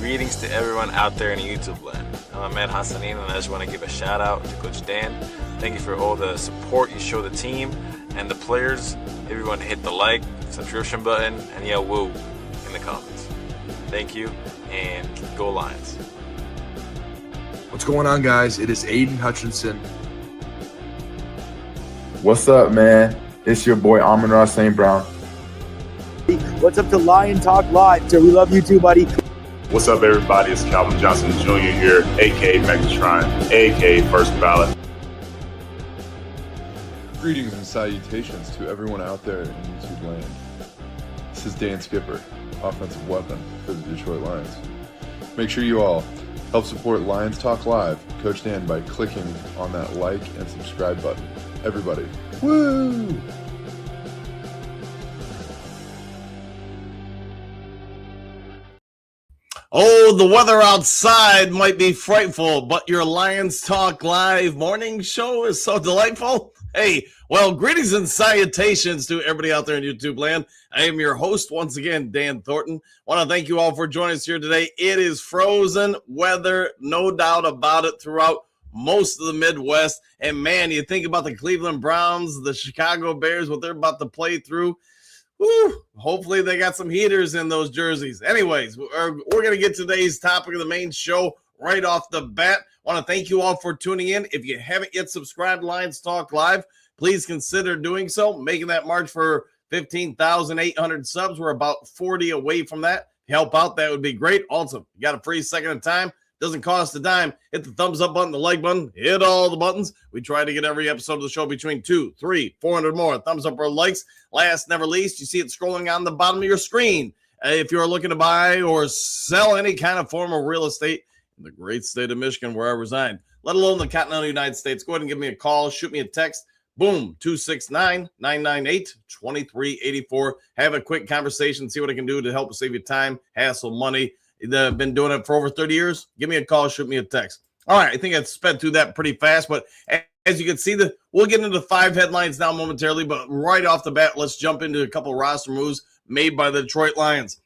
Greetings to everyone out there in YouTube land. I'm Ahmed Hassanin, and I just want to give a shout out to Coach Dan. Thank you for all the support you show the team and the players. Everyone hit the like, subscription button, and yell woo in the comments. Thank you, and go Lions. What's going on, guys? It is Aiden Hutchinson. What's up, man? It's your boy Amon-Ra St. Brown. What's up to Lion Talk Live? So we love you too, buddy. What's up, everybody? It's Calvin Johnson Jr. here, a.k.a. Megatron, a.k.a. First Ballot. Greetings and salutations to everyone out there in YouTube land. This is Dan Skipper, offensive weapon for the Detroit Lions. Make sure you all help support Lions Talk Live, Coach Dan, by clicking on that like and subscribe button. Everybody, woo! Oh, the weather outside might be frightful, but your Lions Talk Live morning show is so delightful. Hey, well, greetings and salutations to everybody out there in YouTube land. I am your host once again, Dan Thornton. Want to thank you all for joining us here today. It is frozen weather, no doubt about it, throughout most of the Midwest. And man, you think about the Cleveland Browns, the Chicago Bears, what they're about to play through. Woo, hopefully they got some heaters in those jerseys. Anyways, we're going to get today's topic of the main show right off the bat. Want to thank you all for tuning in. If you haven't yet subscribed to Lions Talk Live, please consider doing so, making that march for 15,800 subs. We're about 40 away from that. Help out, that would be great. Also, you got a free second of time. Doesn't cost a dime. Hit the thumbs up button, the like button, hit all the buttons. We try to get every episode of the show between 200, 300, 400 more thumbs up or likes. Last, never least, you see it scrolling on the bottom of your screen. If you're looking to buy or sell any kind of form of real estate in the great state of Michigan, where I reside, let alone the continental United States, go ahead and give me a call, shoot me a text. Boom, 269-998-2384. Have a quick conversation, see what I can do to help save you time, hassle, money. Been doing it for over 30 years. Give me a call, shoot me a text. All right, I think I sped through that pretty fast, but as you can see, we'll get into 5 headlines now momentarily, but right off the bat, let's jump into a couple roster moves made by the Detroit Lions.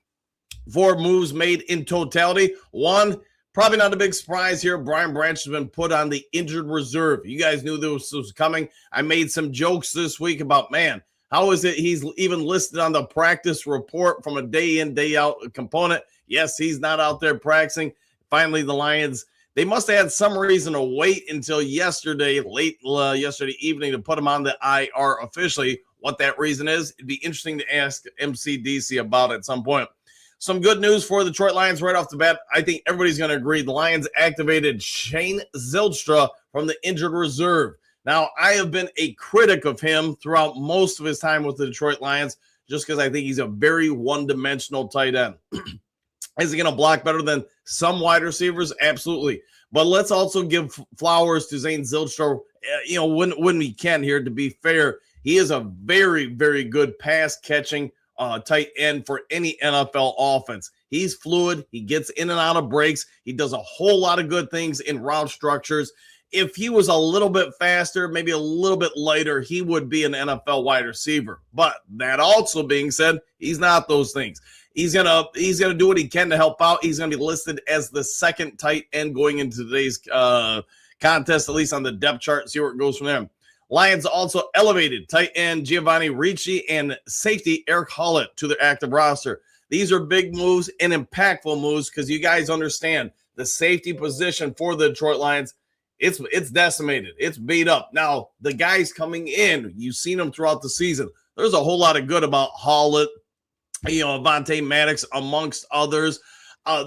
4 moves made in totality. 1, probably not a big surprise here, Brian Branch has been put on the injured reserve. You guys knew this was coming. I made some jokes this week about, man, how is it he's even listed on the practice report from a day in, day out component? Yes, he's not out there practicing. Finally, the Lions, they must have had some reason to wait until yesterday, late yesterday evening, to put him on the IR officially. What that reason is, it'd be interesting to ask MCDC about at some point. Some good news for the Detroit Lions right off the bat. I think everybody's going to agree. The Lions activated Shane Zylstra from the injured reserve. Now, I have been a critic of him throughout most of his time with the Detroit Lions just because I think he's a very one-dimensional tight end. Is he going to block better than some wide receivers? Absolutely. But let's also give flowers to Zane Zylstra, when we can here. To be fair, he is a very, very good pass-catching tight end for any NFL offense. He's fluid. He gets in and out of breaks. He does a whole lot of good things in route structures. If he was a little bit faster, maybe a little bit lighter, he would be an NFL wide receiver. But that also being said, he's not those things. He's gonna do what he can to help out. He's gonna be listed as the second tight end going into today's contest, at least on the depth chart. See where it goes from there. Lions also elevated tight end Giovanni Ricci and safety Eric Hollett to their active roster. These are big moves and impactful moves because you guys understand the safety position for the Detroit Lions. It's decimated. It's beat up. Now, the guys coming in, you've seen them throughout the season. There's a whole lot of good about Hollett, Avonte Maddox, amongst others.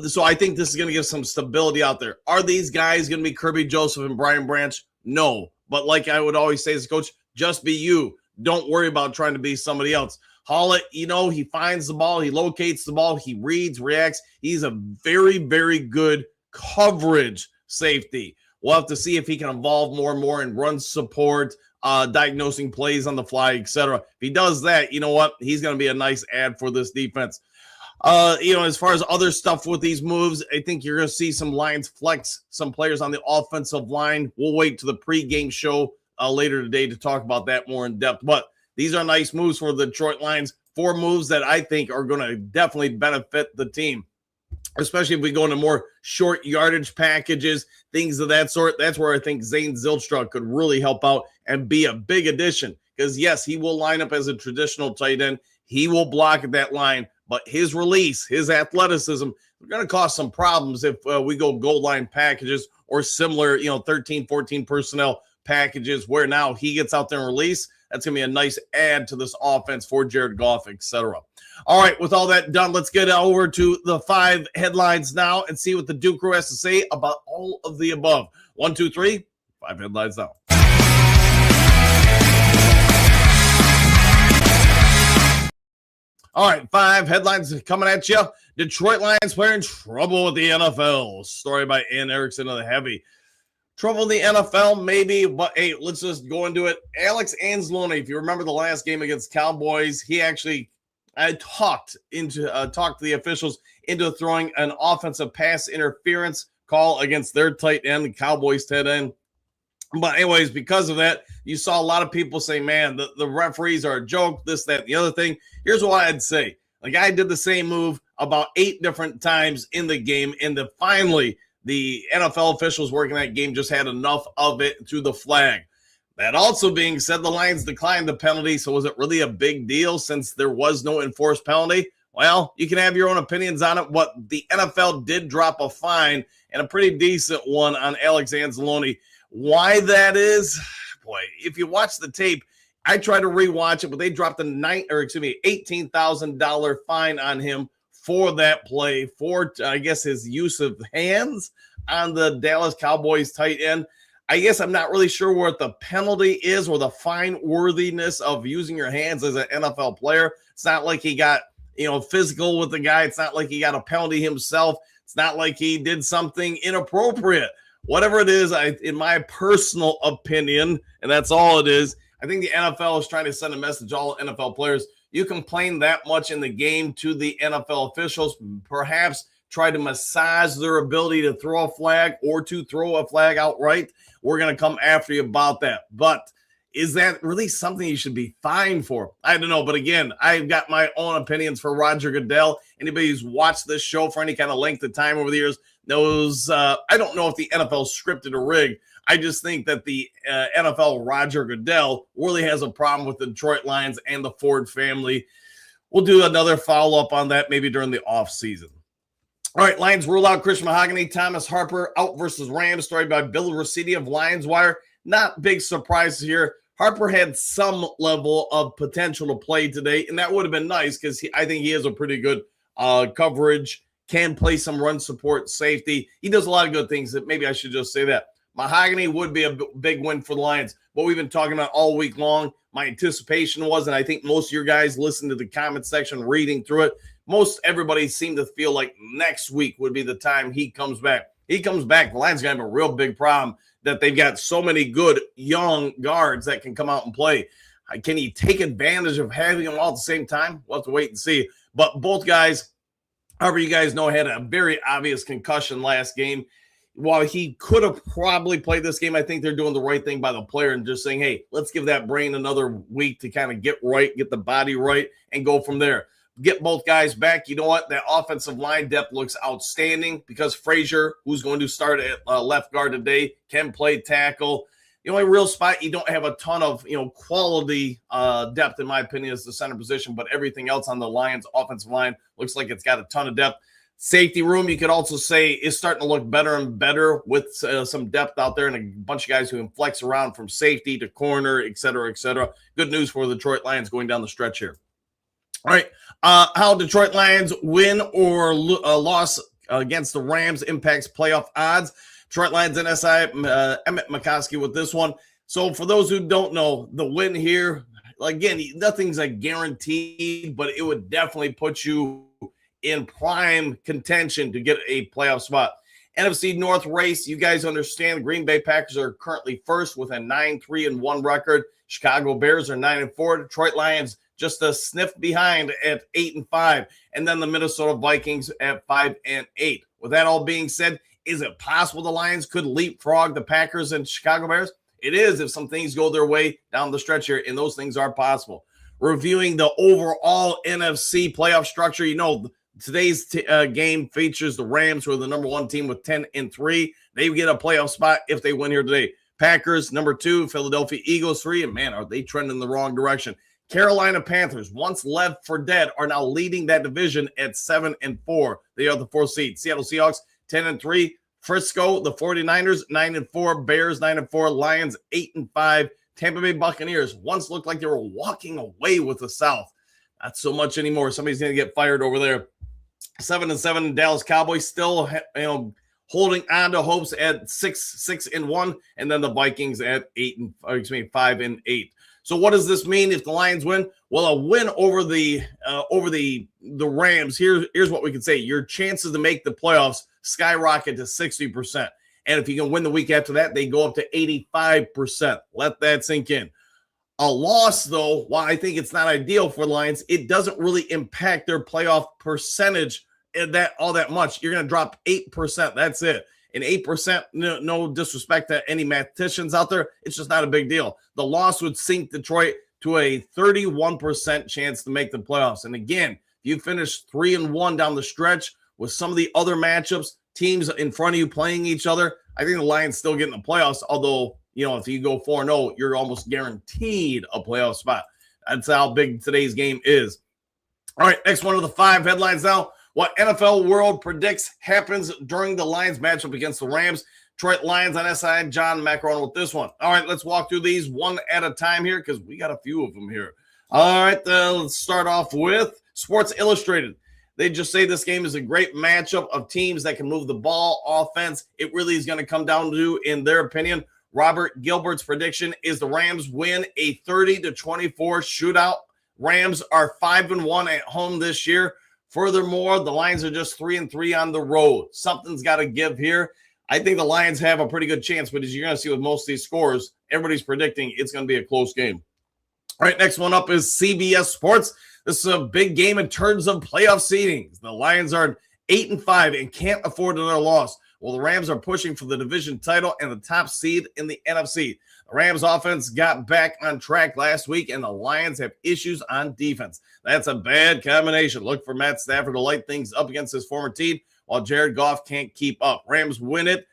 So I think this is going to give some stability out there. Are these guys going to be Kirby Joseph and Brian Branch? No. But like I would always say as a coach, just be you. Don't worry about trying to be somebody else. Hollett, he finds the ball. He locates the ball. He reads, reacts. He's a very, very good coverage safety. We'll have to see if he can evolve more and more and run support, diagnosing plays on the fly, etc. If he does that, you know what? He's going to be a nice add for this defense. As far as other stuff with these moves, I think you're going to see some Lions flex some players on the offensive line. We'll wait to the pregame show later today to talk about that more in depth. But these are nice moves for the Detroit Lions. 4 moves that I think are going to definitely benefit the team. especially if we go into more short yardage packages, things of that sort. That's where I think Zane Zylstra could really help out and be a big addition. Because, yes, he will line up as a traditional tight end. He will block at that line. But his release, his athleticism, are going to cause some problems if we go goal line packages or similar, 13, 14 personnel packages where now he gets out there and release. That's going to be a nice add to this offense for Jared Goff, etc. All right, with all that done, let's get over to the 5 headlines now and see what the Duke Crew has to say about all of the above. 1, 2, 3, 5 headlines now. All right, 5 headlines coming at you. Detroit Lions player in trouble with the NFL. Story by Ann Erickson of the Heavy. Trouble in the NFL, maybe, but hey, let's just go into it. Alex Anzalone, if you remember the last game against Cowboys, he actually talked the officials into throwing an offensive pass interference call against their tight end, the Cowboys tight end. But anyways, because of that, you saw a lot of people say, man, the referees are a joke, this, that, and the other thing. Here's what I'd say. The guy did the same move about 8 different times in the game, and finally the NFL officials working that game just had enough of it through the flag. That also being said, the Lions declined the penalty, so was it really a big deal since there was no enforced penalty? Well, you can have your own opinions on it. But the NFL did drop a fine, and a pretty decent one, on Alex Anzalone. Why that is, boy, if you watch the tape, I tried to rewatch it, but they dropped $18,000 fine on him for that play, for, I guess, his use of hands on the Dallas Cowboys tight end. I guess I'm not really sure what the penalty is or the fine worthiness of using your hands as an NFL player. It's not like he got, physical with the guy. It's not like he got a penalty himself. It's not like he did something inappropriate. Whatever it is, in my personal opinion, and that's all it is, I think the NFL is trying to send a message to all NFL players. You complain that much in the game to the NFL officials, perhaps try to massage their ability to throw a flag or to throw a flag outright. We're going to come after you about that. But is that really something you should be fined for? I don't know. But again, I've got my own opinions for Roger Goodell. Anybody who's watched this show for any kind of length of time over the years knows I don't know if the NFL scripted or rigged. I just think that the NFL Roger Goodell really has a problem with the Detroit Lions and the Ford family. We'll do another follow-up on that maybe during the offseason. All right, Lions rule out Chris Mahogany, Thomas Harper out versus Rams, story by Bill Rossetti of Lions Wire. Not big surprises here. Harper had some level of potential to play today, and that would have been nice because I think he has a pretty good coverage, can play some run support, safety. He does a lot of good things. That maybe I should just say that. Mahogany would be a big win for the Lions. What we've been talking about all week long, my anticipation was, and I think most of your guys listen to the comment section, reading through it, most everybody seemed to feel like next week would be the time he comes back. He comes back, the Lions going to have a real big problem that they've got so many good young guards that can come out and play. Can he take advantage of having them all at the same time? We'll have to wait and see. But both guys, however you guys know, had a very obvious concussion last game. While he could have probably played this game, I think they're doing the right thing by the player and just saying, hey, let's give that brain another week to kind of get right, get the body right, and go from there. Get both guys back. You know what? That offensive line depth looks outstanding because Frazier, who's going to start at left guard today, can play tackle. The only real spot you don't have a ton of, quality depth, in my opinion, is the center position, but everything else on the Lions offensive line looks like it's got a ton of depth. Safety room, you could also say, is starting to look better and better with some depth out there and a bunch of guys who can flex around from safety to corner, et cetera, et cetera. Good news for the Detroit Lions going down the stretch here. All right, how Detroit Lions win or loss against the Rams impacts playoff odds. Detroit Lions and SI, Emmett McCoskey with this one. So for those who don't know, the win here, again, nothing's a guaranteed, but it would definitely put you in prime contention to get a playoff spot. NFC North race, you guys understand, Green Bay Packers are currently first with a 9-3-1 record. Chicago Bears are 9-4. Detroit Lions just a sniff behind at 8-5, and then the Minnesota Vikings at 5-8. With that all being said, is it possible the Lions could leapfrog the Packers and Chicago Bears? It is if some things go their way down the stretch here, and those things are possible. Reviewing the overall NFC playoff structure, Today's game features the Rams, who are the number 1 team with 10-3. They get a playoff spot if they win here today. Packers, number 2. Philadelphia Eagles, 3. And man, are they trending in the wrong direction. Carolina Panthers, once left for dead, are now leading that division at 7-4. They are the 4th seed. Seattle Seahawks, 10-3. Frisco, the 49ers, 9-4. Bears, 9-4. Lions, 8-5. Tampa Bay Buccaneers once looked like they were walking away with the South. Not so much anymore. Somebody's going to get fired over there. 7-7. Dallas Cowboys still, holding on to hopes at 6-1, and then the Vikings at 5-8. So what does this mean if the Lions win? Well, a win over the Rams. Here's what we can say: your chances to make the playoffs skyrocket to 60%. And if you can win the week after that, they go up to 85%. Let that sink in. A loss, though, while I think it's not ideal for the Lions, it doesn't really impact their playoff percentage all that much. You're going to drop 8%. That's it. And 8%, no disrespect to any mathematicians out there, it's just not a big deal. The loss would sink Detroit to a 31% chance to make the playoffs. And again, if you finish 3-1 down the stretch with some of the other matchups, teams in front of you playing each other, I think the Lions still get in the playoffs. Although, if you go 4-0, you're almost guaranteed a playoff spot. That's how big today's game is. All right, next one of the 5 headlines now. What NFL World predicts happens during the Lions matchup against the Rams. Detroit Lions on SI. John Macaron with this one. All right, let's walk through these one at a time here because we got a few of them here. All right, let's start off with Sports Illustrated. They just say this game is a great matchup of teams that can move the ball, offense. It really is going to come down to, in their opinion, Robert Gilbert's prediction is the Rams win a 30-24 shootout. Rams are 5-1 at home this year. Furthermore, the Lions are just 3-3 on the road. Something's got to give here. I think the Lions have a pretty good chance, but as you're going to see with most of these scores, everybody's predicting it's going to be a close game. All right, next one up is CBS Sports. This is a big game in terms of playoff seedings. The Lions are 8-5 and can't afford another loss. Well, the Rams are pushing for the division title and the top seed in the NFC. The Rams offense got back on track last week, and the Lions have issues on defense. That's a bad combination. Look for Matt Stafford to light things up against his former team, while Jared Goff can't keep up. Rams win it.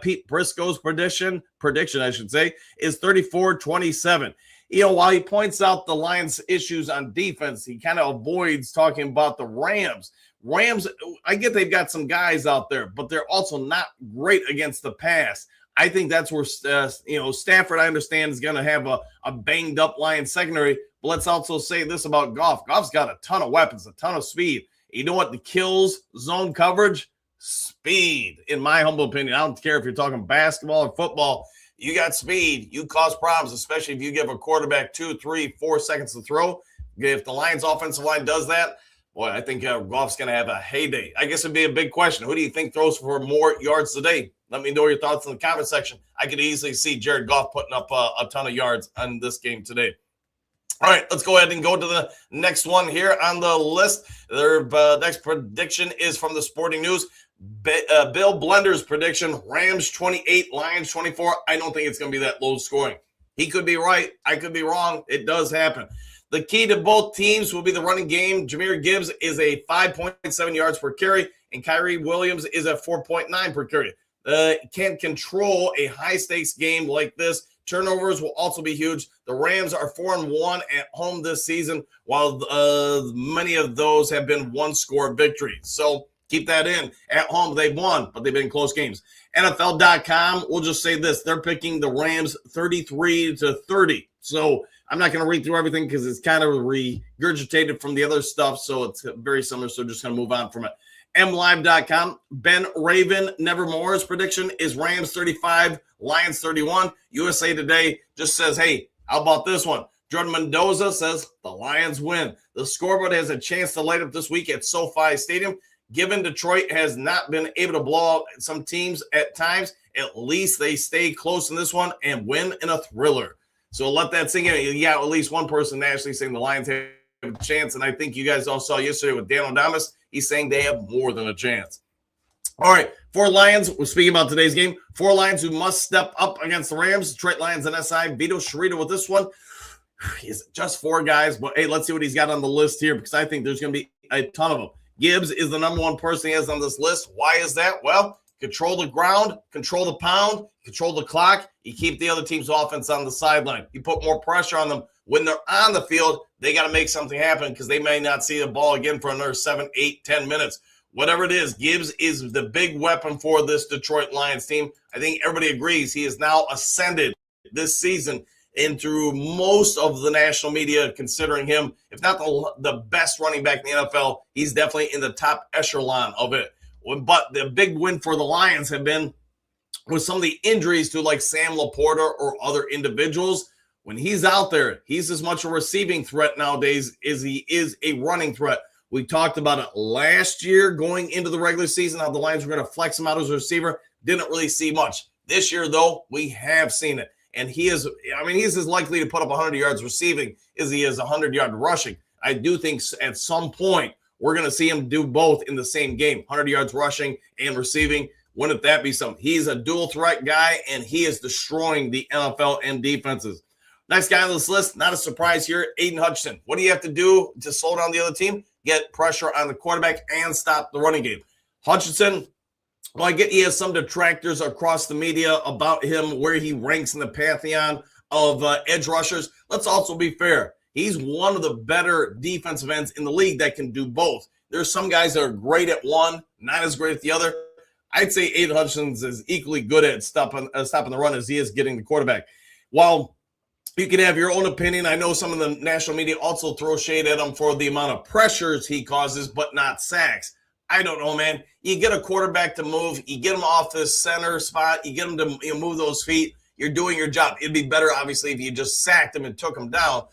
Pete Briscoe's prediction, is 34-27. While he points out the Lions' issues on defense, he kind of avoids talking about the Rams. Rams, I get they've got some guys out there, but they're also not great against the pass. I think that's where, Stafford, I understand, is going to have a banged-up Lions secondary. But let's also say this about Goff. Goff's got a ton of weapons, a ton of speed. You know what kills zone coverage? Speed, in my humble opinion. I don't care if you're talking basketball or football. You got speed, you cause problems, especially if you give a quarterback 2, 3, 4 seconds to throw. If the Lions offensive line does that, boy, I think Goff's going to have a heyday. I guess it'd be a big question. Who do you think throws for more yards today? Let me know your thoughts in the comment section. I could easily see Jared Goff putting up a ton of yards on this game today. All right, let's go ahead and go to the next one here on the list. Their next prediction is from the Sporting News. Bill Blender's prediction, Rams 28, Lions 24. I don't think it's going to be that low scoring. He could be right. I could be wrong. It does happen. The key to both teams will be the running game. Jahmyr Gibbs is a 5.7 yards per carry, and Kyrie Williams is at 4.9 per carry. Can't control a high-stakes game like this. Turnovers will also be huge. The Rams are 4-1 at home this season, while many of those have been one-score victories. So keep that in. At home, they've won, but they've been close games. NFL.com will just say this. They're picking the Rams 33-30. So I'm not going to read through everything because it's kind of regurgitated from the other stuff, so it's very similar, so just going to move on from it. MLive.com, Ben Raven Nevermore's prediction is Rams 35, Lions 31. USA Today just says, hey, how about this one? Jordan Mendoza says the Lions win. The scoreboard has a chance to light up this week at SoFi Stadium. Given Detroit has not been able to blow out some teams at times, at least they stay close in this one and win in a thriller. So let that sink in. You got at least one person nationally saying the Lions have a chance, and I think you guys all saw yesterday with Dan O'Damas. He's saying they have more than a chance. All right, 4 Lions. We're speaking about today's game. 4 Lions who must step up against the Rams. Detroit Lions and SI. Vito Sharita with this one. He's just 4 guys, but hey, let's see what he's got on the list here because I think there's going to be a ton of them. Gibbs is the number one person he has on this list. Why is that? Well, control the ground, control the pound, control the clock. You keep the other team's offense on the sideline. You put more pressure on them. When they're on the field, they got to make something happen because they may not see the ball again for another 7, 8, 10 minutes. Whatever it is, Gibbs is the big weapon for this Detroit Lions team. I think everybody agrees he is now ascended this season into most of the national media, considering him, if not the best running back in the NFL, he's definitely in the top echelon of it. But the big win for the Lions have been with some of the injuries to like Sam Laporta or other individuals. When he's out there, he's as much a receiving threat nowadays as he is a running threat. We talked about it last year going into the regular season, how the Lions were going to flex him out as a receiver. Didn't really see much. This year, though, we have seen it. And he's as likely to put up 100 yards receiving as he is 100-yard rushing. I do think at some point we're going to see him do both in the same game, 100 yards rushing and receiving. Wouldn't that be something? He's a dual threat guy, and he is destroying the NFL and defenses. Next guy on this list, not a surprise here, Aiden Hutchinson. What do you have to do to slow down the other team? Get pressure on the quarterback and stop the running game. Hutchinson, well, I get he has some detractors across the media about him, where he ranks in the pantheon of edge rushers. Let's also be fair. He's one of the better defensive ends in the league that can do both. There's some guys that are great at one, not as great at the other. I'd say Aiden Hutchinson is equally good at stopping the run as he is getting the quarterback. While you can have your own opinion, I know some of the national media also throw shade at him for the amount of pressures he causes, but not sacks. I don't know, man. You get a quarterback to move, you get him off this center spot, you get him to move those feet, you're doing your job. It'd be better, obviously, if you just sacked him and took him down.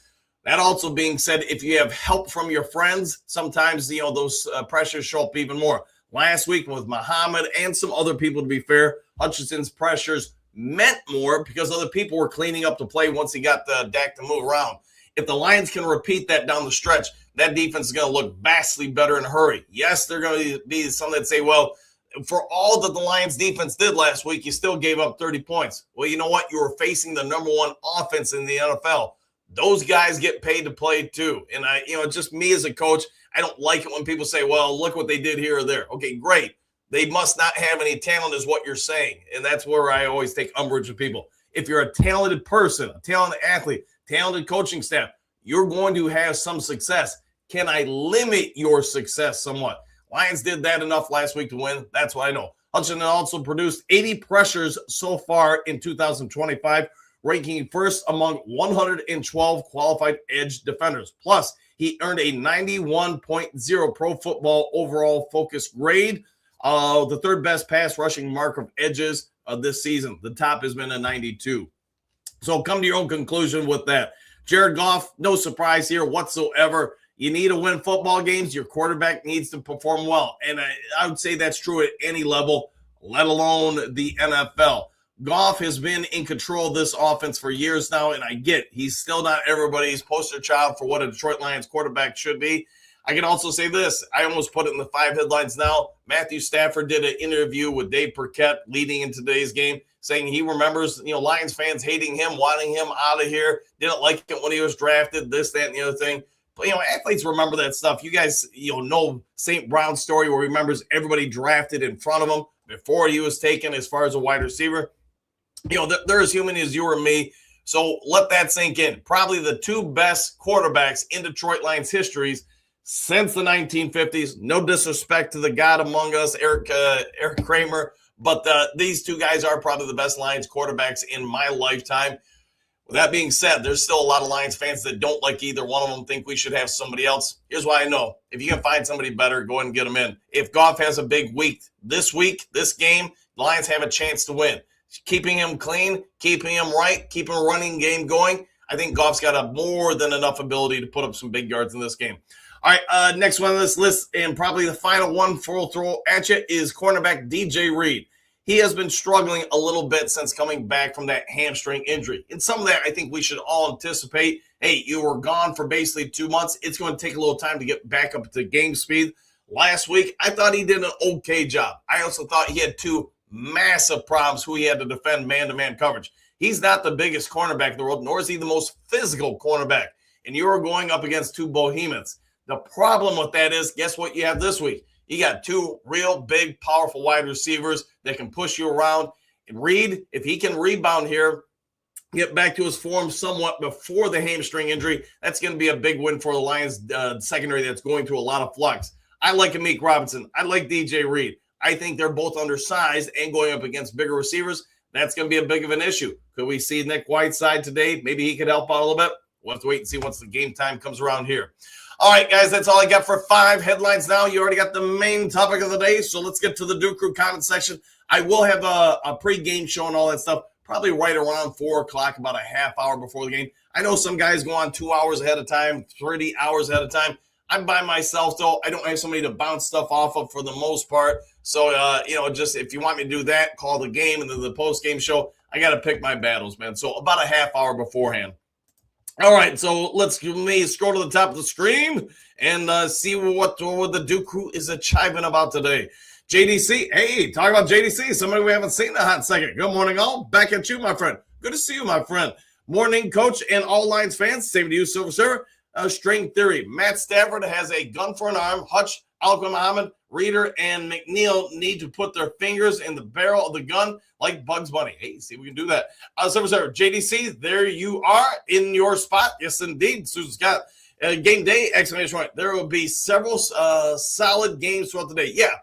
That also being said, if you have help from your friends, sometimes, those pressures show up even more. Last week with Muhammad and some other people, to be fair, Hutchinson's pressures meant more because other people were cleaning up the play once he got the Dak to move around. If the Lions can repeat that down the stretch, that defense is going to look vastly better in a hurry. Yes, they're going to be some that say, well, for all that the Lions defense did last week, you still gave up 30 points. Well, you know what? You were facing the number one offense in the NFL. Those guys get paid to play too. And just me as a coach, I don't like it when people say, well, look what they did here or there. Okay, great. They must not have any talent is what you're saying. And that's where I always take umbrage with people. If you're a talented person, a talented athlete, talented coaching staff, you're going to have some success. Can I limit your success somewhat? Lions did that enough last week to win. That's what I know. Hutchinson also produced 80 pressures so far in 2025, ranking first among 112 qualified edge defenders. Plus, he earned a 91.0 Pro Football overall focus grade, the third best pass rushing mark of edges of this season. The top has been a 92. So come to your own conclusion with that. Jared Goff, no surprise here whatsoever. You need to win football games. Your quarterback needs to perform well. And I would say that's true at any level, let alone the NFL. Goff has been in control of this offense for years now, and I get he's still not everybody's poster child for what a Detroit Lions quarterback should be. I can also say this. I almost put it in the 5 headlines now. Matthew Stafford did an interview with Dave Burkett leading into today's game, saying he remembers, Lions fans hating him, wanting him out of here, didn't like it when he was drafted, this, that, and the other thing. But, athletes remember that stuff. You guys, know St. Brown's story where he remembers everybody drafted in front of him before he was taken as far as a wide receiver. They're as human as you or me. So let that sink in. Probably the 2 best quarterbacks in Detroit Lions histories since the 1950s. No disrespect to the God among us, Eric Kramer, but these 2 guys are probably the best Lions quarterbacks in my lifetime. With that being said, there's still a lot of Lions fans that don't like either one of them, think we should have somebody else. Here's why I know. If you can find somebody better, go ahead and get them in. If Goff has a big week, this game, the Lions have a chance to win. Keeping him clean, keeping him right, keeping a running game going, I think Goff's got a more than enough ability to put up some big yards in this game. All right, next one on this list, and probably the final one for throw at you, is cornerback DJ Reed. He has been struggling a little bit since coming back from that hamstring injury. And some of that I think we should all anticipate. Hey, you were gone for basically 2 months. It's going to take a little time to get back up to game speed. Last week, I thought he did an okay job. I also thought he had 2 massive problems who he had to defend man-to-man coverage. He's not the biggest cornerback in the world, nor is he the most physical cornerback. And you are going up against 2 behemoths. The problem with that is, guess what you have this week? You got two real big, powerful wide receivers that can push you around. And Reed, if he can rebound here, get back to his form somewhat before the hamstring injury, that's going to be a big win for the Lions secondary that's going through a lot of flux. I like Amik Robinson. I like DJ Reed. I think they're both undersized and going up against bigger receivers. That's going to be a big of an issue. Could we see Nick Whiteside today? Maybe he could help out a little bit. We'll have to wait and see once the game time comes around here. All right, guys, that's all I got for 5 headlines now. You already got the main topic of the day, so let's get to the Duke Crew comment section. I will have a pre-game show and all that stuff, probably right around 4 o'clock, about a half hour before the game. I know some guys go on 2 hours ahead of time, 30 hours ahead of time. I'm by myself, though. I don't have somebody to bounce stuff off of for the most part. So, just if you want me to do that, call the game and then the post-game show. I got to pick my battles, man. So about a half hour beforehand. All right, so let's scroll to the top of the screen and see what the Duke Crew is chiving about today. JDC, hey, talk about JDC, somebody we haven't seen in a hot second. Good morning, all. Back at you, my friend. Good to see you, my friend. Morning, coach, and all Lions fans. Same to you, Silver Server. String theory. Matt Stafford has a gun for an arm. Hutch, Alquin Muhammad, Reeder, and McNeil need to put their fingers in the barrel of the gun like Bugs Bunny. Hey, see if we can do that. Silver Server, JDC, there you are in your spot. Yes, indeed. Susan Scott, game day, exclamation point. There will be several solid games throughout the day. Yeah,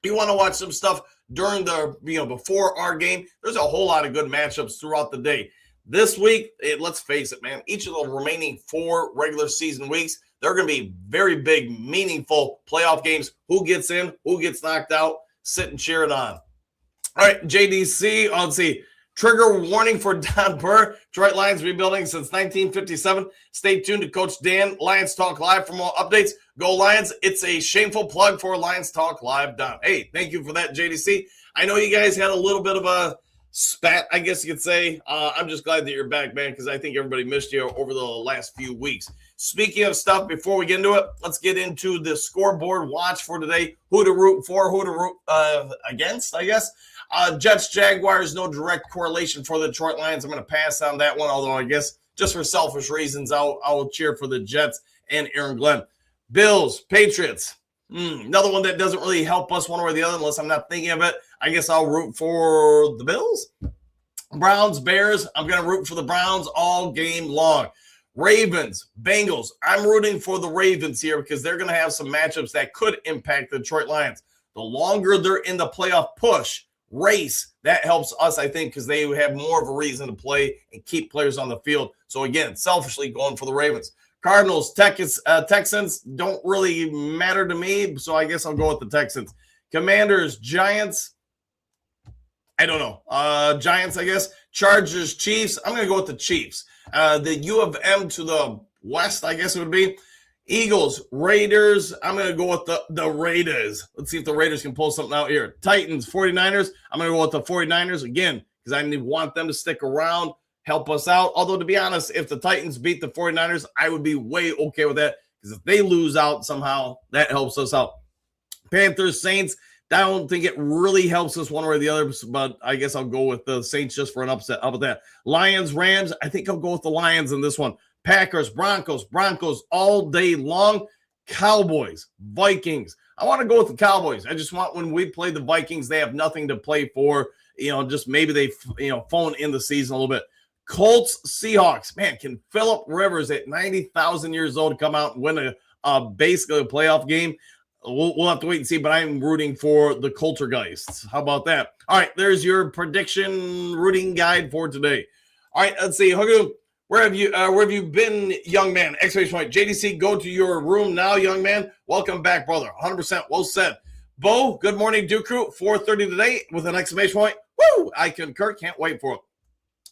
you want to watch some stuff during the, before our game. There's a whole lot of good matchups throughout the day. This week, let's face it, man, each of the remaining 4 regular season weeks, they're going to be very big, meaningful playoff games. Who gets in, who gets knocked out, sit and cheer it on. All right, JDC, let's see. Trigger warning for Don Burr. Detroit Lions rebuilding since 1957. Stay tuned to Coach Dan, Lions Talk Live for more updates. Go Lions. It's a shameful plug for Lions Talk Live, Don. Hey, thank you for that, JDC. I know you guys had a little bit of a spat, I guess you could say. I'm just glad that you're back, man, because I think everybody missed you over the last few weeks. Speaking of stuff, before we get into it, let's get into the scoreboard watch for today. Who to root for, who to root against, I guess. Jets, Jaguars, no direct correlation for the Detroit Lions. I'm going to pass on that one, although I guess just for selfish reasons, I'll cheer for the Jets and Aaron Glenn. Bills, Patriots. Another one that doesn't really help us one way or the other unless I'm not thinking of it. I guess I'll root for the Bills. Browns, Bears. I'm going to root for the Browns all game long. Ravens, Bengals. I'm rooting for the Ravens here because they're going to have some matchups that could impact the Detroit Lions. The longer they're in the playoff push race, that helps us, I think, because they have more of a reason to play and keep players on the field. So, again, selfishly going for the Ravens. Cardinals, Texans don't really matter to me, so I guess I'll go with the Texans. Commanders, Giants. I don't know. Giants, I guess. Chargers, Chiefs. I'm going to go with the Chiefs. The U of M to the west, I guess it would be. Eagles, Raiders. I'm going to go with the Raiders. Let's see if the Raiders can pull something out here. Titans, 49ers. I'm going to go with the 49ers again because I want them to stick around, help us out. Although, to be honest, if the Titans beat the 49ers, I would be way okay with that because if they lose out somehow, that helps us out. Panthers, Saints. I don't think it really helps us one way or the other, but I guess I'll go with the Saints just for an upset. How about that? Lions, Rams. I think I'll go with the Lions in this one. Packers, Broncos all day long. Cowboys, Vikings. I want to go with the Cowboys. I just want when we play the Vikings, they have nothing to play for. Just maybe they, phone in the season a little bit. Colts, Seahawks. Man, can Phillip Rivers at 90,000 years old come out and win basically a playoff game? We'll have to wait and see, but I'm rooting for the Coltergeists. How about that? All right, there's your prediction rooting guide for today. All right, let's see. Hugo, where have you been, young man? Exclamation point. JDC, go to your room now, young man. Welcome back, brother. 100% well said. Bo, good morning, Duke Crew. 4:30 today with an exclamation point. Woo! I concur. Can't wait for it.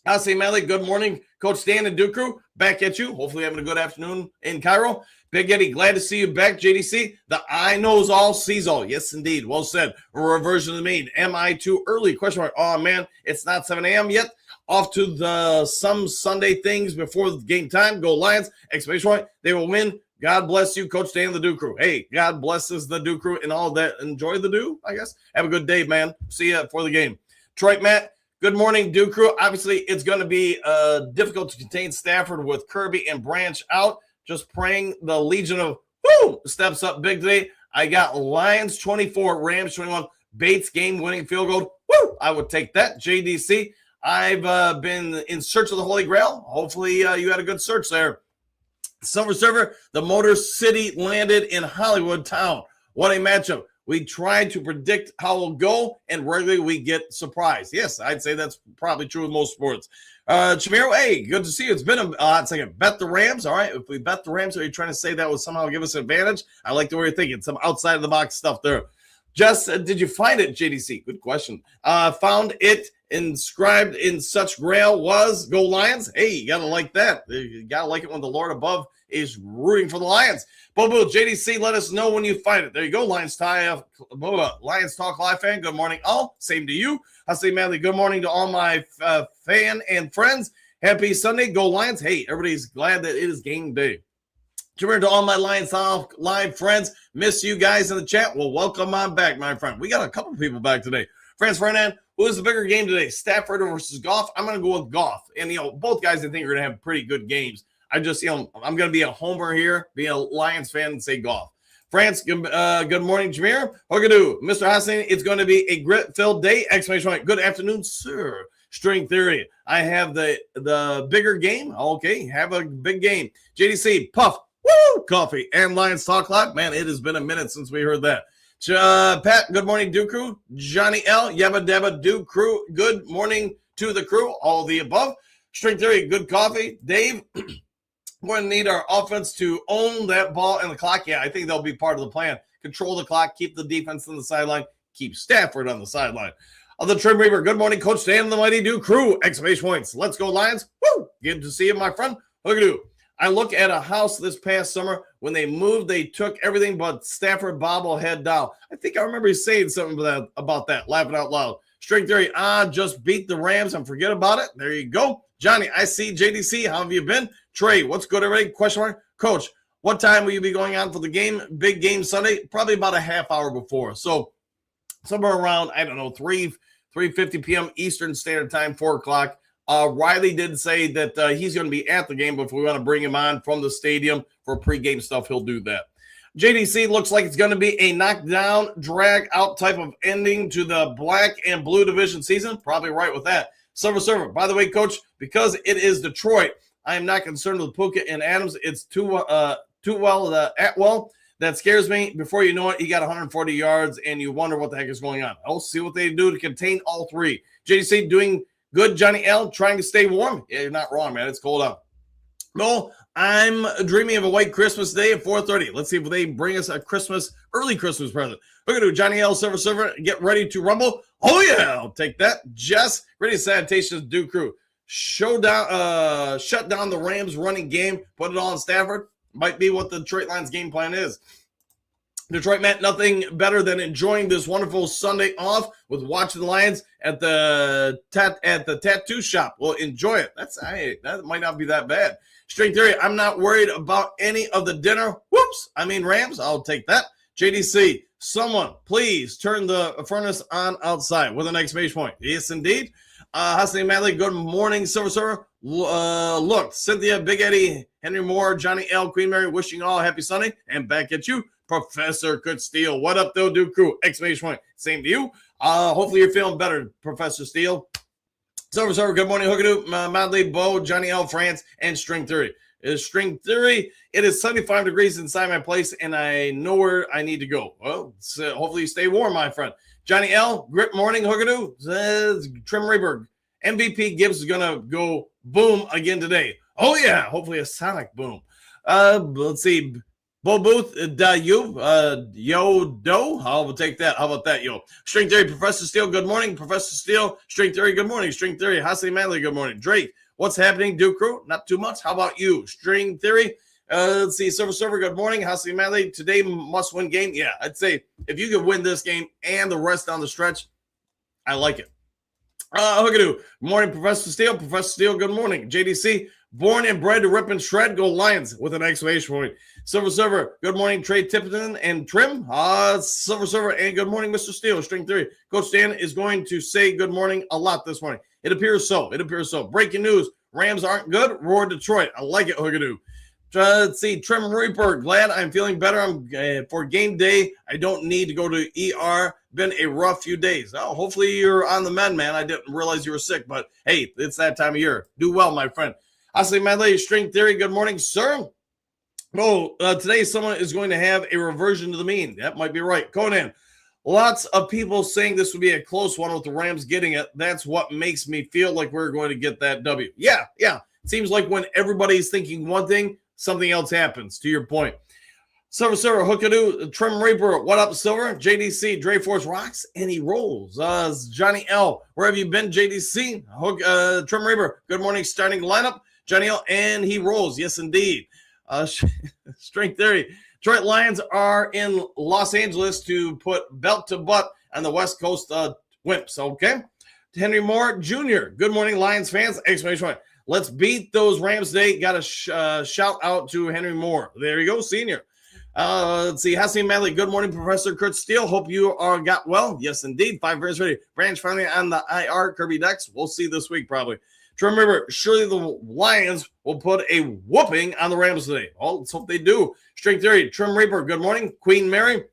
I'll say, Malik, good morning, Coach Dan and Duke Crew. Back at you. Hopefully having a good afternoon in Cairo. Big Eddie, glad to see you back, JDC. The eye knows all, sees all. Yes, indeed. Well said. A reversion of the mean. Am I too early? Question mark. Oh, man, it's not 7 a.m. yet. Off to some Sunday things before the game time. Go Lions. Exclamation point. They will win. God bless you, Coach Dan, the Duke Crew. Hey, God blesses the Duke Crew and all that. Enjoy the Dew, I guess. Have a good day, man. See you for the game. Detroit Matt, good morning, Duke Crew. Obviously, it's going to be difficult to contain Stafford with Kirby and Branch out. Just praying the legion of boom, steps up big today. I got Lions 24, Rams 21. Bates game-winning field goal. Woo! I would take that. JDC, I've been in search of the Holy Grail. Hopefully you had a good search there. Silver Server, the Motor City landed in Hollywood Town. What a matchup. We try to predict how it'll go, and regularly we get surprised. Yes, I'd say that's probably true with most sports. Chamiro, hey, good to see you. It's been a hot second. Bet the Rams. All right, if we bet the Rams, are you trying to say that would somehow give us an advantage? I like the way you're thinking. Some outside-of-the-box stuff there. Jess, did you find it, JDC? Good question. Found it inscribed in such grail was Go Lions. Hey, you got to like that. You got to like it when the Lord above is rooting for the Lions. Bobo, JDC, let us know when you find it. There you go, Lions Talk Live fan. Good morning, all. Same to you. I say, Manley, good morning to all my fan and friends. Happy Sunday. Go Lions. Hey, everybody's glad that it is game day. To all my Lions Talk Live friends, miss you guys in the chat. Well, welcome on back, my friend. We got a couple people back today. Franz Ferdinand, who is the bigger game today? Stafford versus Goff? I'm going to go with Goff. And, both guys I think are going to have pretty good games. I'm going to be a homer here, be a Lions fan and say Goff. France, good morning, Jameer. Hogadoo, Mr. Hassan, it's going to be a grit-filled day. Exclamation point. Good afternoon, sir. String theory. I have the bigger game. Okay, have a big game. JDC, Puff. Woo! Coffee and Lions Talk Live. Man, it has been a minute since we heard that. Pat, good morning, Duke Crew. Johnny L, Yabba Dabba Duke Crew. Good morning to the crew. All of the above. String theory, good coffee. Dave, we're going to need our offense to own that ball and the clock. Yeah, I think they'll be part of the plan. Control the clock, keep the defense on the sideline, keep Stafford on the sideline. The Trim Reaper, good morning, Coach Dan and the Mighty Duke Crew. Exclamation points. Let's go, Lions. Woo! Good to see you, my friend. Look at you. I look at a house this past summer. When they moved, they took everything but Stafford bobblehead down. I think I remember you saying something about that, laughing out loud. String theory, just beat the Rams and forget about it. There you go. Johnny, I see JDC. How have you been? Trey, what's good already? Question mark. Coach, what time will you be going on for the game? Big game Sunday? Probably about a half hour before. So somewhere around, 3:50 p.m. Eastern Standard Time, 4 o'clock. Riley did say that he's going to be at the game, but if we want to bring him on from the stadium for pregame stuff, he'll do that. JDC looks like it's going to be a knockdown, drag-out type of ending to the black and blue division season. Probably right with that. Silver Server. By the way, Coach, because it is Detroit, I am not concerned with Puka and Adams. It's too well Atwell. That scares me. Before you know it, he got 140 yards, and you wonder what the heck is going on. I'll see what they do to contain all three. JDC doing good. Johnny L, trying to stay warm. Yeah, you're not wrong, man. It's cold out. No, I'm dreaming of a white Christmas day at 4:30. Let's see if they bring us a early Christmas present. Look at Johnny L, Silver Server, get ready to rumble. Oh, yeah, I'll take that. Jess, ready sanitation, Duke Crew. Shut down the Rams running game, put it all on Stafford. Might be what the Detroit Lions game plan is. Detroit meant nothing better than enjoying this wonderful Sunday off with watching the Lions at the tattoo shop. Well, enjoy it. That might not be that bad. String theory, I'm not worried about any of the dinner. Rams. I'll take that. JDC, someone please turn the furnace on outside with an exclamation point. Yes, indeed. Hassan Madley, good morning, Silver Server. Look, Cynthia, Big Eddie, Henry Moore, Johnny L, Queen Mary, wishing you all a happy Sunday. And back at you, Professor Could Steele. What up, though, Duke Crew? Exclamation point. Same to you. Hopefully you're feeling better, Professor Steele. Silver Server, good morning, Hookadoo, Madley, Bo, Johnny L, France, and String Theory. String Theory, it is 75 degrees inside my place, and I know where I need to go. Well, so hopefully you stay warm, my friend. Johnny L, Grip Morning, Hookadoo, says Trim Rayberg. MVP Gibbs is going to go boom again today. Oh, yeah, hopefully a sonic boom. Let's see. Bo Booth, yo, do. I'll take that. How about that, yo? String Theory, Professor Steele, good morning. Professor Steele, String Theory, good morning. String Theory, Hassan Manley, good morning. Drake, what's happening, Duke Crew? Not too much. How about you? String Theory, let's see. Silver Server, good morning. Hassan Manley, today must-win game. Yeah, I'd say if you could win this game and the rest down the stretch, I like it. Hookadoo, good morning, Professor Steele. Professor Steele, good morning. JDC, born and bred to rip and shred, go Lions with an exclamation point. Silver Server, good morning, Trey Tipton and Trim. Silver Server, and good morning, Mr. Steele. String Theory, Coach Dan is going to say good morning a lot this morning. It appears so. Breaking news, Rams aren't good. Roar Detroit. I like it, Hookadoo. Let's see. Trim Reaper, glad I'm feeling better. I'm for game day. I don't need to go to ER. Been a rough few days. Oh, hopefully you're on the mend, man. I didn't realize you were sick, but hey, it's that time of year. Do well, my friend. I say, my lady, String Theory. Good morning, sir. Oh, today someone is going to have a reversion to the mean. That might be right. Conan, lots of people saying this would be a close one with the Rams getting it. That's what makes me feel like we're going to get that W. Yeah. It seems like when everybody's thinking one thing, something else happens, to your point. Silver, Hookadoo, Trim Reaper, what up, Silver? JDC, Dre Force rocks, and he rolls. Johnny L, where have you been, JDC? Trim Reaper, good morning, starting lineup. Johnny L, and he rolls. Yes, indeed. Strength Theory, Detroit Lions are in Los Angeles to put belt to butt on the West Coast Wimps, okay? Henry Moore Jr., good morning, Lions fans, exclamation point. Let's beat those Rams today. Got a shout out to Henry Moore. There you go, senior. Let's see. Hassan Madley. Good morning, Professor Kurt Steele. Hope you got well. Yes, indeed. 5 years ready. Branch finally on the IR. Kirby Dex. We'll see this week probably. Remember, surely the Lions will put a whooping on the Rams today. Well, let's hope they do. String Theory. Trim Reaper. Good morning. Queen Mary.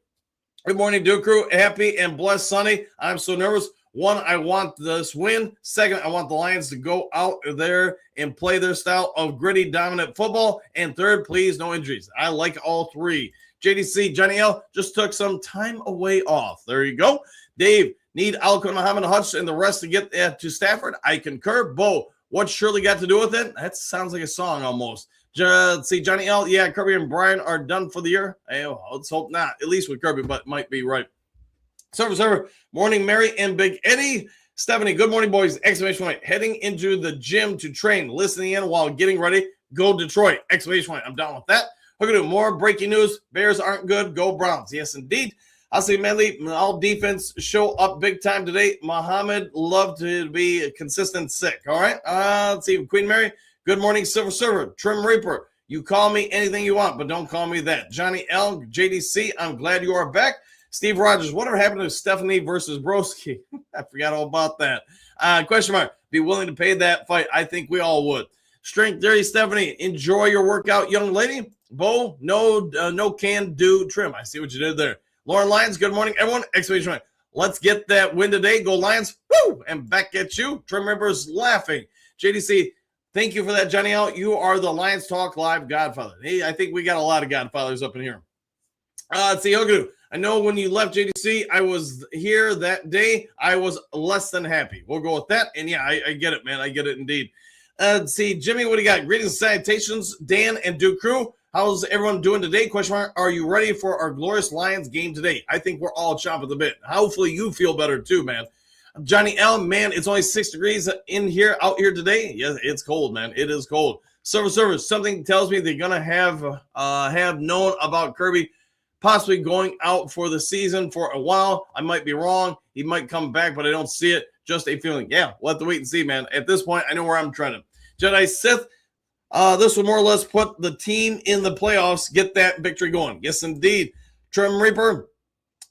Good morning, Duke Crew. Happy and blessed Sunday. I'm so nervous. 1, I want this win. 2nd, I want the Lions to go out there and play their style of gritty, dominant football. And 3rd, please, no injuries. I like all 3. JDC, Johnny L, just took some time away off. There you go. Dave, need Alcon Muhammad Hutch and the rest to get to Stafford? I concur. Bo, what's Shirley got to do with it? That sounds like a song almost. See, Johnny L, yeah, Kirby and Brian are done for the year. Hey, well, let's hope not, at least with Kirby, but might be right. Server, morning, Mary and Big Eddie. Stephanie, good morning, boys. Exclamation point. Heading into the gym to train, listening in while getting ready. Go Detroit. Exclamation point. I'm done with that. We're going to do more breaking news. Bears aren't good. Go Browns. Yes, indeed. I'll say, Manley, all defense show up big time today. Muhammad, love to be a consistent sick. All right. Let's see. Queen Mary, good morning, Silver Server. Trim Reaper, you call me anything you want, but don't call me that. Johnny L, JDC, I'm glad you are back. Steve Rogers, whatever happened to Stephanie versus Broski? I forgot all about that. Question mark. Be willing to pay that fight? I think we all would. Strength Theory, Stephanie, enjoy your workout, young lady. Bo, no can do trim. I see what you did there. Lauren Lyons, good morning, everyone. Exclamation point. Let's get that win today. Go Lions. Woo! And back at you. Trim Rivers laughing. JDC, thank you for that, Johnny L. You are the Lions Talk Live Godfather. Hey, I think we got a lot of Godfathers up in here. Let's see, Hogu. I know when you left JDC, I was here that day. I was less than happy. We'll go with that. And yeah, I get it, man. I get it indeed. Let's see, Jimmy, what do you got? Greetings and salutations, Dan and Duke Crew. How's everyone doing today? Question mark. Are you ready for our glorious Lions game today? I think we're all chomping the bit. Hopefully you feel better too, man. Johnny L, man, it's only 6 degrees out here today. Yes, it's cold, man. It is cold. Server, something tells me they're gonna have known about Kirby possibly going out for the season for a while. I might be wrong. He might come back, but I don't see it. Just a feeling. Yeah, we'll have to wait and see, man. At this point, I know where I'm trending. Jedi Sith, this will more or less put the team in the playoffs, get that victory going. Yes, indeed. Trim Reaper,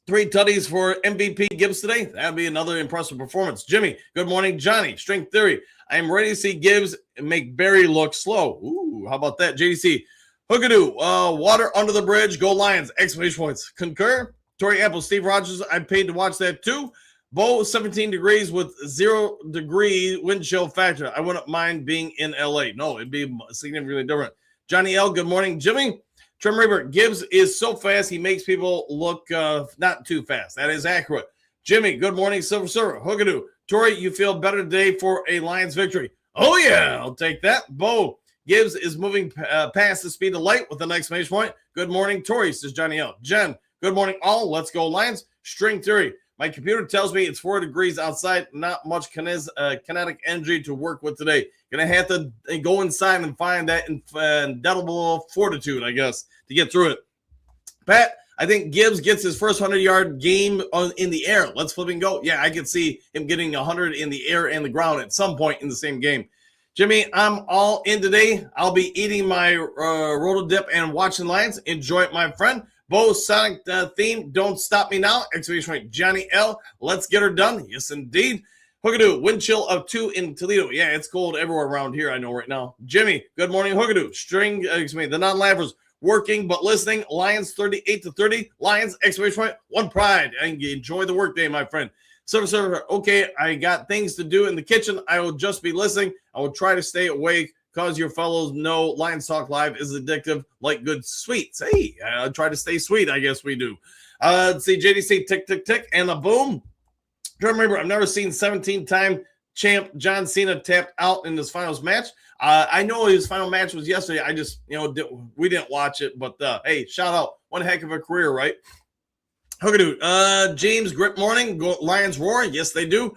3 tutties for MVP Gibbs today. That'd be another impressive performance. Jimmy, good morning. Johnny, Strength Theory. I am ready to see Gibbs make Barry look slow. Ooh, how about that? JDC, Hookadoo, water under the bridge, go Lions, exclamation points. Concur. Tori Apple, Steve Rogers, I paid to watch that too. Bo, 17 degrees with 0 degree wind chill factor. I wouldn't mind being in LA. No, it'd be significantly different. Johnny L, good morning. Jimmy, Trim Reaper, Gibbs is so fast, he makes people look not too fast. That is accurate. Jimmy, good morning. Silver Server, Hookadoo. Tori, you feel better today for a Lions victory. Oh, yeah, I'll take that. Bo, Gibbs is moving past the speed of light with an exclamation point. Good morning, Tori, says Johnny L. Jen, good morning, all. Let's go, Lions. String Theory. My computer tells me it's 4 degrees outside. Not much kinetic energy to work with today. Going to have to go inside and find that indelible fortitude, I guess, to get through it. Pat, I think Gibbs gets his first 100-yard game in the air. Let's flip and go. Yeah, I could see him getting 100 in the air and the ground at some point in the same game. Jimmy, I'm all in today. I'll be eating my roto dip and watching Lions. Enjoy it, my friend. Bo, Sonic theme, don't stop me now. Exclamation point. Johnny L, let's get her done. Yes, indeed. Hookadoo, wind chill of 2 in Toledo. Yeah, it's cold everywhere around here, I know right now. Jimmy, good morning, Hookadoo. The non-laughers, working but listening. Lions 38-30. Lions, exclamation point, one pride. And enjoy the workday, my friend. Server, okay, I got things to do in the kitchen. I will just be listening. I will try to stay awake because your fellows know Lions Talk Live is addictive like good sweets. Hey, I try to stay sweet, I guess we do. Let's see, JDC, tick, tick, tick, and a boom. Remember, I've never seen 17-time champ John Cena tapped out in his finals match. I know his final match was yesterday. I just, we didn't watch it, but hey, shout out. One heck of a career, right? Hookadoo. James, great morning. Lions roar. Yes, they do.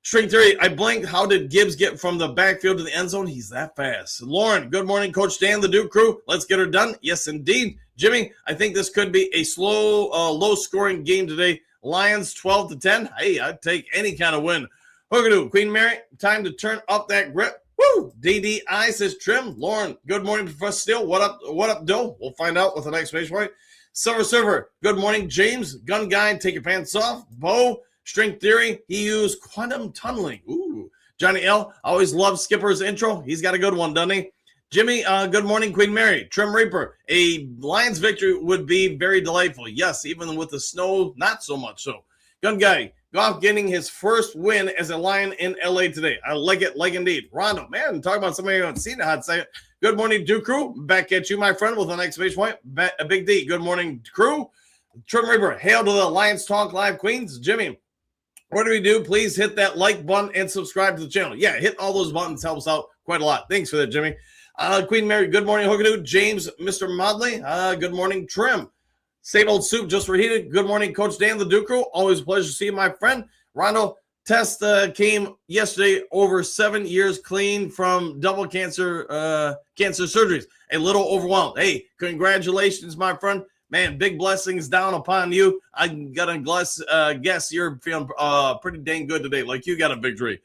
String theory. I blinked. How did Gibbs get from the backfield to the end zone? He's that fast. Lauren, good morning. Coach Dan, the Duke crew. Let's get her done. Yes, indeed. Jimmy, I think this could be a slow, low-scoring game today. Lions 12-10. Hey, I'd take any kind of win. Hookadoo. Queen Mary, time to turn up that grip. Woo! DDI says trim. Lauren, good morning, Professor Steele. What up, Doe? We'll find out with an exclamation point. Silver Server, good morning, James. Gun guy, take your pants off. Bo, string theory, he used quantum tunneling. Ooh. Johnny L, always love Skipper's intro. He's got a good one, doesn't he? Jimmy, good morning, Queen Mary. Trim Reaper, a Lions victory would be very delightful. Yes, even with the snow, not so much so. Gun guy, Goff getting his first win as a Lion in LA today. I like it, like indeed. Rondo, man, talk about somebody who hasn't seen a hot second. Good morning, Duke crew. Back at you, my friend, with an exclamation point. A big D. Good morning, crew. Trim Reaper, hail to the Lions Talk Live Queens. Jimmy, what do we do? Please hit that like button and subscribe to the channel. Yeah, hitting all those buttons helps out quite a lot. Thanks for that, Jimmy. Queen Mary, good morning, Hookadoo. James, Mr. Modley, good morning, Trim. Same old soup, just reheated. Good morning, Coach Dan, the Duke crew. Always a pleasure to see you, my friend. Rondo, test came yesterday, over 7 years clean from double cancer surgeries. A little overwhelmed. Hey, congratulations, my friend. Man, big blessings down upon you. I'm going to guess you're feeling pretty dang good today, like you got a victory.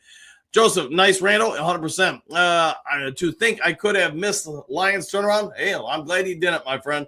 Joseph, nice Randall, 100%. To think I could have missed the Lions turnaround, hey, I'm glad you didn't, my friend.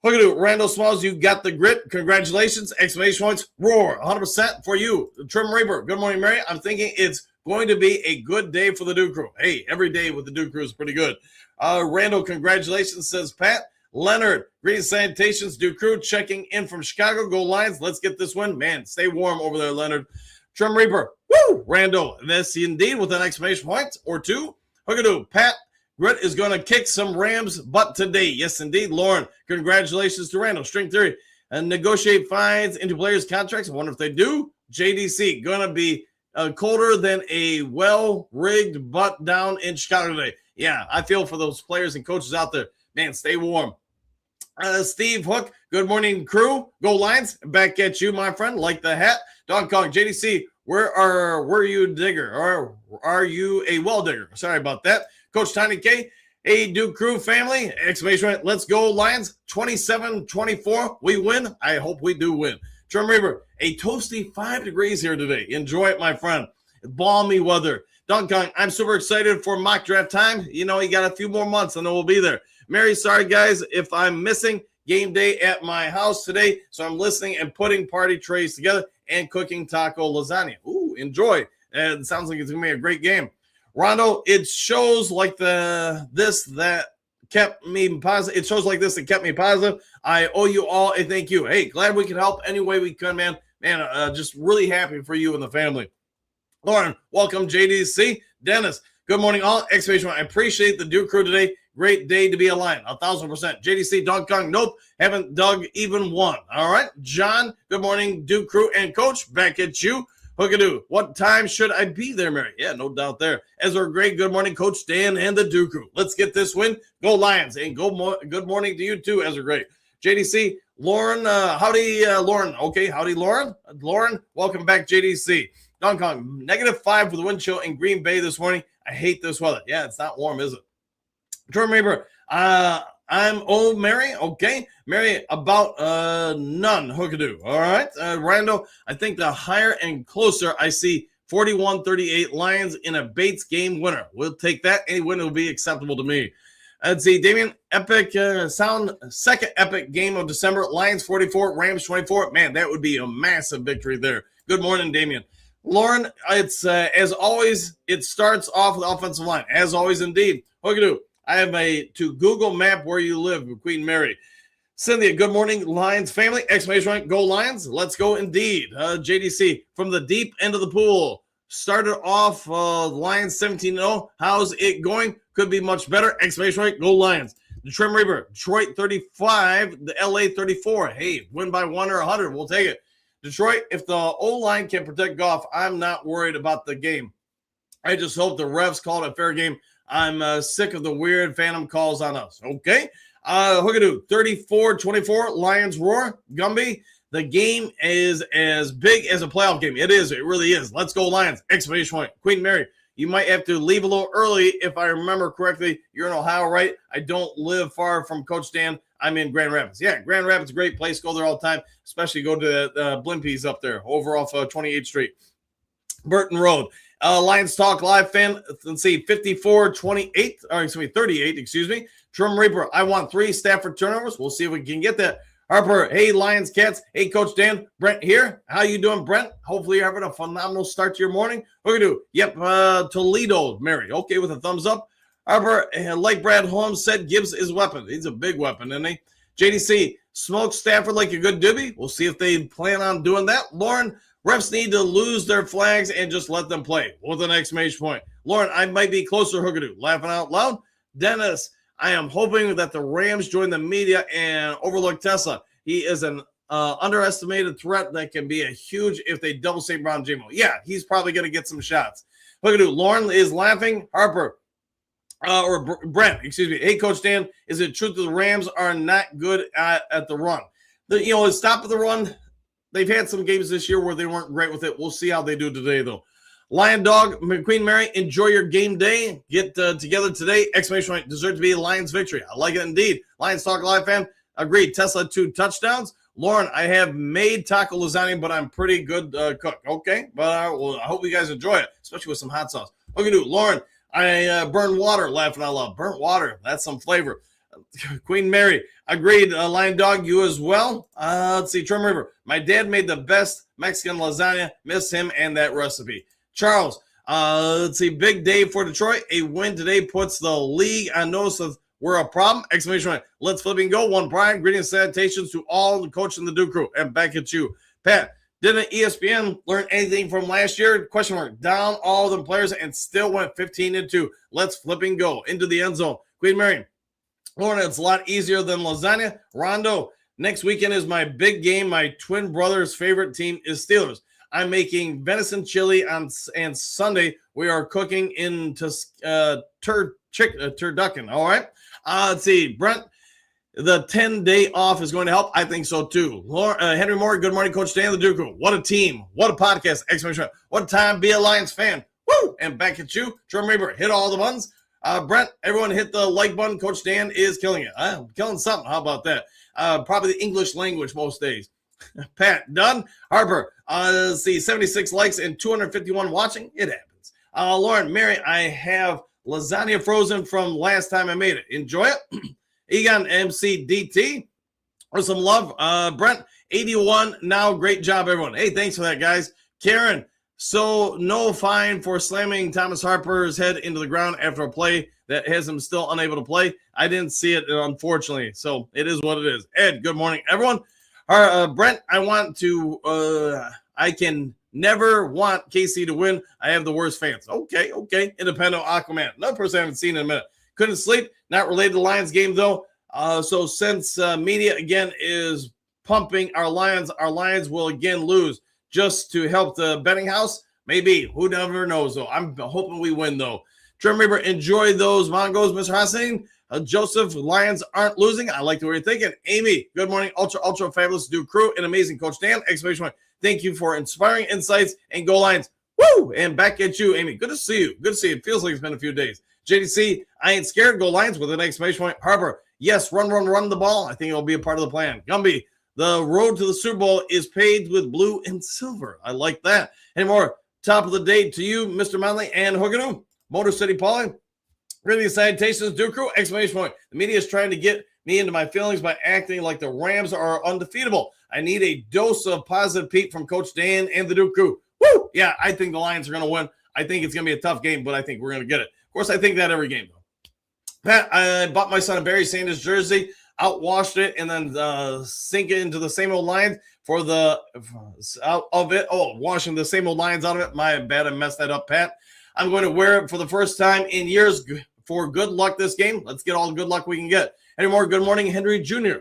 Hookadoo, Randall Smalls, you got the grit. Congratulations, exclamation points, roar, 100% for you. Trim Reaper, good morning, Mary. I'm thinking it's going to be a good day for the Duke crew. Hey, every day with the Duke crew is pretty good. Randall, congratulations, says Pat. Leonard, greetings, salutations, Duke crew, checking in from Chicago. Go Lions, let's get this win. Man, stay warm over there, Leonard. Trim Reaper, woo, Randall, this indeed with an exclamation point or two. Hookadoo, Pat. Grit is going to kick some Rams' butt today. Yes, indeed. Lauren, congratulations to Randall. String theory. And negotiate fines into players' contracts. I wonder if they do. JDC, going to be colder than a well-rigged butt down in Chicago today. Yeah, I feel for those players and coaches out there. Man, stay warm. Steve Hook, good morning, crew. Go Lions. Back at you, my friend. Like the hat. Don Kong, JDC, were you a digger? Or are you a well digger? Sorry about that. Coach Tiny K, hey, Duke crew family, exclamation point, let's go Lions, 27-24, we win. I hope we do win. Trim Reaper, a toasty 5 degrees here today. Enjoy it, my friend. Balmy weather. Dunkong, I'm super excited for mock draft time. You got a few more months and then we'll be there. Mary, sorry, guys, if I'm missing game day at my house today, so I'm listening and putting party trays together and cooking taco lasagna. Ooh, enjoy. It sounds like it's going to be a great game. Rondo, it shows like this that kept me positive. It shows like this that kept me positive. I owe you all a thank you. Hey, glad we could help any way we could, man. Just really happy for you and the family. Lauren, welcome, JDC. Dennis, good morning, all. Exclamation point. I appreciate the Duke crew today. Great day to be a Lion. 1,000%. JDC, Dog Kong, nope. Haven't dug even one. All right. John, good morning, Duke crew and coach. Back at you. Hookadoo, what time should I be there, Mary? Yeah, no doubt there. Ezra Gray, good morning, Coach Dan and the Duke crew. Let's get this win. Go Lions. And good morning to you too, Ezra Gray. JDC, Lauren, howdy, Lauren. Okay, howdy, Lauren. Lauren, welcome back, JDC. Don Kong, -5 for the wind chill in Green Bay this morning. I hate this weather. Yeah, it's not warm, is it? Trim Reaper, I'm old Mary. Okay. Mary, about none. Hookadoo. All right. Randall, I think the higher and closer I see 41-38 Lions in a Bates game winner. We'll take that. Any win will be acceptable to me. Let's see. Damien, epic second epic game of December. Lions 44, Rams 24. Man, that would be a massive victory there. Good morning, Damien. Lauren, it's as always, it starts off with the offensive line. As always, indeed. Hookadoo, I have to Google map where you live, Queen Mary. Cynthia, good morning, Lions family. Exclamation point, go Lions. Let's go indeed. JDC, from the deep end of the pool. Started off Lions 17-0. How's it going? Could be much better. Exclamation point, go Lions. The Trim Reaper, Detroit 35, the LA 34. Hey, win by 1 or 100. We'll take it. Detroit, if the O-line can protect Goff, I'm not worried about the game. I just hope the refs called a fair game. I'm sick of the weird phantom calls on us. Okay. Hookadoo, 34-24, Lions roar. Gumby, the game is as big as a playoff game. It is. It really is. Let's go Lions. Exclamation point. Queen Mary, you might have to leave a little early. If I remember correctly, you're in Ohio, right? I don't live far from Coach Dan. I'm in Grand Rapids. Yeah, Grand Rapids, great place. Go there all the time, especially go to the Blimpies up there over off 28th Street. Burton Road. Lions Talk Live fan. Let's see, 54-28, or excuse me, 38, excuse me. Trim Reaper, I want 3 Stafford turnovers. We'll see if we can get that. Harper, hey, Lions Cats. Hey, Coach Dan. Brent here. How you doing, Brent? Hopefully you're having a phenomenal start to your morning. What are we going to do? Yep, Toledo, Mary. Okay, with a thumbs up. Harper, like Brad Holmes said, Gibbs is a weapon. He's a big weapon, isn't he? JDC, smoke Stafford like a good doobie. We'll see if they plan on doing that. Lauren, refs need to lose their flags and just let them play with an exclamation point. Lauren, I might be closer, Hookadoo. Laughing out loud. Dennis, I am hoping that the Rams join the media and overlook Tesla. He is an underestimated threat that can be a huge if they double St. Brown Jamo. Yeah, he's probably going to get some shots. Hookadoo, Lauren is laughing. Harper, or Brent, excuse me. Hey, Coach Dan, is it true that the Rams are not good at the run? Stop at the run. They've had some games this year where they weren't great with it. We'll see how they do today, though. Lion Dog, Queen Mary, enjoy your game day. Get together today. Exclamation point, deserve to be a Lions victory. I like it indeed. Lions Talk Live fan, agreed. Tesla 2 touchdowns. Lauren, I have made taco lasagna, but I'm pretty good cook. Okay, but I hope you guys enjoy it, especially with some hot sauce. Okay, dude. Lauren, I burn water, laughing out loud. Burnt water, that's some flavor. Queen Mary, agreed. Lion Dog, you as well. Let's see, Trim River. My dad made the best Mexican lasagna. Miss him and that recipe. Charles, let's see, big day for Detroit. A win today puts the league on notice of we're a problem. Exclamation point. Let's flip and go. One Brian, greetings, salutations to all the coach and the Duke crew. And back at you. Pat, didn't ESPN learn anything from last year? Question mark. Down all the players and still went 15-2. Let's flip and go into the end zone. Queen Mary, Lauren, it's a lot easier than lasagna. Rondo, next weekend is my big game. My twin brother's favorite team is Steelers. I'm making venison chili and Sunday we are cooking in turducken. All right. Let's see. Brent, the 10-day off is going to help. I think so too. Henry Moore, good morning, Coach Dan the Duke. What a team. What a podcast. Exclamation. What a time be a Lions fan. Woo! And back at you. Drum Reaper, hit all the buttons. Brent, everyone hit the like button. Coach Dan is killing it. Killing something. How about that? Probably the English language most days. Pat, done. Harper, let's see, 76 likes and 251 watching. It happens. Lauren, Mary, I have lasagna frozen from last time I made it. Enjoy it. Egon MCDT, or some love. Brent, 81 now. Great job, everyone. Hey, thanks for that, guys. Karen, so no fine for slamming Thomas Harper's head into the ground after a play that has him still unable to play. I didn't see it, unfortunately. So it is what it is. Ed, good morning, everyone. Brent, I can never want KC to win. I have the worst fans. Okay. Independent Aquaman. Another person I haven't seen in a minute. Couldn't sleep. Not related to the Lions game, though. So since media, again, is pumping our Lions will again lose just to help the betting house. Maybe. Who never knows, though. I'm hoping we win, though. Trim Reaper, enjoy those Mongos, Mr. Hassan. Joseph, Lions aren't losing. I like the way you're thinking. Amy, good morning. Ultra fabulous Duke crew and amazing Coach Dan. Exclamation point. Thank you for inspiring insights and go Lions. Woo! And back at you, Amy. Good to see you. Good to see you. It feels like it's been a few days. JDC, I ain't scared. Go Lions with an exclamation point. Harper, yes, run the ball. I think it'll be a part of the plan. Gumby, the road to the Super Bowl is paved with blue and silver. I like that. Any more top of the day to you, Mr. Manley and Hooganoom. Motor City Pauling. Really salutations, Duke crew, exclamation point. The media is trying to get me into my feelings by acting like the Rams are undefeatable. I need a dose of positive Pete from Coach Dan and the Duke crew. Woo! yeah, I think the Lions are going to win. I think it's going to be a tough game, but I think we're going to get it. Of course, I think that every game, though. Pat, I bought my son a Barry Sanders jersey, outwashed it, and then sink it into the same old Lions for the out of it. Oh, washing the same old Lions out of it. My bad, I messed that up, Pat. I'm going to wear it for the first time in years for good luck this game. Let's get all the good luck we can get. Any more good morning, Henry Jr.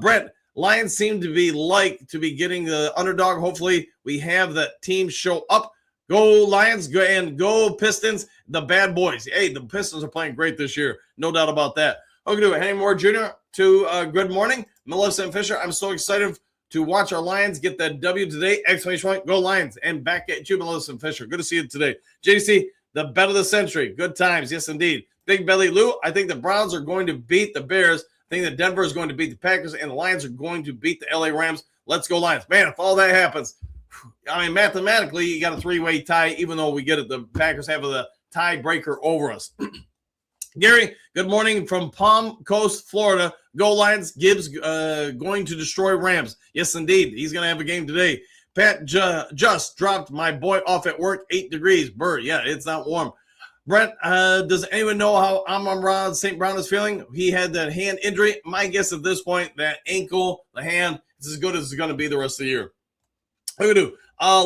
Brent, Lions seem to be getting the underdog. Hopefully we have that team show up. Go Lions, go and go Pistons, the bad boys. Hey, the Pistons are playing great this year. No doubt about that. Okay, Henry Moore Jr. to good morning. Melissa and Fisher, I'm so excited to watch our Lions get that W today. Exclamation point, go Lions. And back at you, Melissa and Fisher. Good to see you today. JDC, the bet of the century. Good times. Yes, indeed. Big Belly Lou, I think the Browns are going to beat the Bears. I think that Denver is going to beat the Packers, and the Lions are going to beat the LA Rams. Let's go Lions. Man, if all that happens, I mean, mathematically, you got a three-way tie, even though we get it. The Packers have the tiebreaker over us. Gary, good morning from Palm Coast, Florida. Go Lions. Gibbs going to destroy Rams. Yes, indeed. He's going to have a game today. Pat just dropped my boy off at work, 8 degrees. Bird, yeah, it's not warm. Brent, does anyone know how Amon-Ra St. Brown is feeling? He had that hand injury. My guess at this point, that ankle, the hand, is as good as it's going to be the rest of the year. What do we do?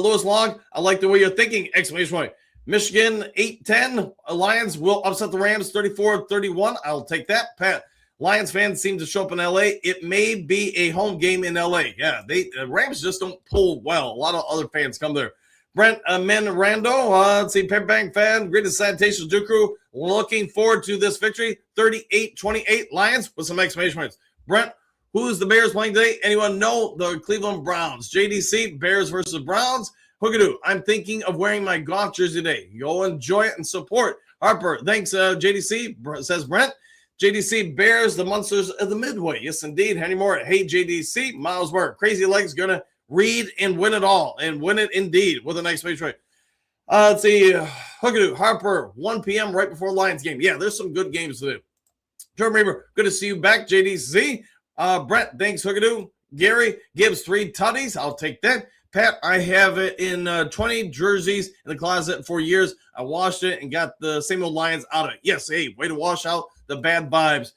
Lewis Long, I like the way you're thinking. Exclamation point. Michigan 8-10. Lions will upset the Rams 34-31. I'll take that. Pat, Lions fans seem to show up in L.A. It may be a home game in L.A. Yeah, the Rams just don't pull well. A lot of other fans come there. Brent Menrando, let's see, Paperbank fan, greatest salutations, Duke Crew. Looking forward to this victory. 38-28 Lions with some exclamation points. Brent, who's the Bears playing today? Anyone know? The Cleveland Browns. JDC, Bears versus Browns. Hookadoo, I'm thinking of wearing my golf jersey today. Go enjoy it and support. Harper, thanks, JDC, says Brent. JDC, Bears, the Munsters of the Midway. Yes, indeed. Henry Moore, hey, JDC, Miles Burke. Crazy Legs going to read and win it all, and win it indeed with a nice page right. Let's see, Hookadoo, Harper, 1 p.m. right before Lions game. Yeah, there's some good games to do. Jordan Reaver, good to see you back. JDC, Brent, thanks, Hookadoo. Gary, Gibbs, 3 tutties. I'll take that. Pat, I have it in 20 jerseys in the closet for years. I washed it and got the same old Lions out of it. Yes, hey, way to wash out the bad vibes.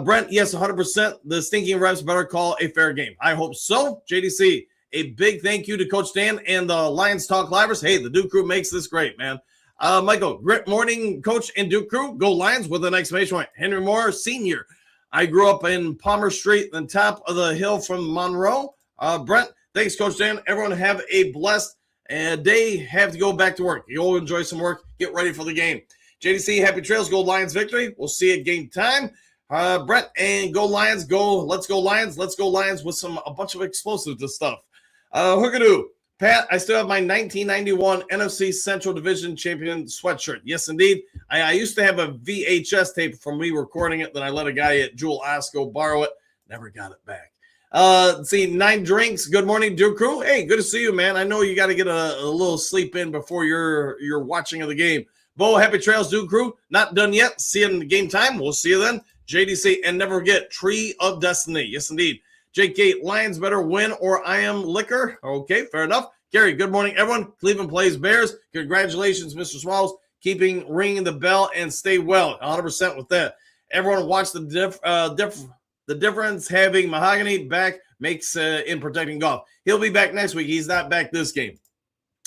Brent, yes, 100%. The stinking refs better call a fair game. I hope so. JDC, a big thank you to Coach Dan and the Lions Talk Livers. Hey, the Duke Crew makes this great, man. Michael, great morning, Coach and Duke Crew. Go Lions with an exclamation point. Henry Moore, Sr. I grew up in Palmer Street, the top of the hill from Monroe. Brent, thanks, Coach Dan. Everyone have a blessed day. Have to go back to work. You'll enjoy some work. Get ready for the game. JDC, happy trails. Go Lions victory. We'll see you at game time. Brett, and go Lions. Go. Let's go Lions. Let's go Lions with a bunch of explosive stuff. Hookadoo. Pat, I still have my 1991 NFC Central Division Champion sweatshirt. Yes, indeed. I used to have a VHS tape from me recording it. Then I let a guy at Jewel Osco borrow it. Never got it back. See, 9 drinks. Good morning, Duke Crew. Hey, good to see you, man. I know you got to get a little sleep in before your watching of the game. Bo, happy trails, Duke Crew. Not done yet. See you in the game time. We'll see you then. JDC, and never forget, Tree of Destiny. Yes, indeed. JK, Lions better win or I am liquor. Okay, fair enough. Gary, good morning, everyone. Cleveland plays Bears. Congratulations, Mr. Swallows. Ringing the bell and stay well. 100% with that. Everyone watch the difference having Mahogany back makes in protecting golf. He'll be back next week. He's not back this game.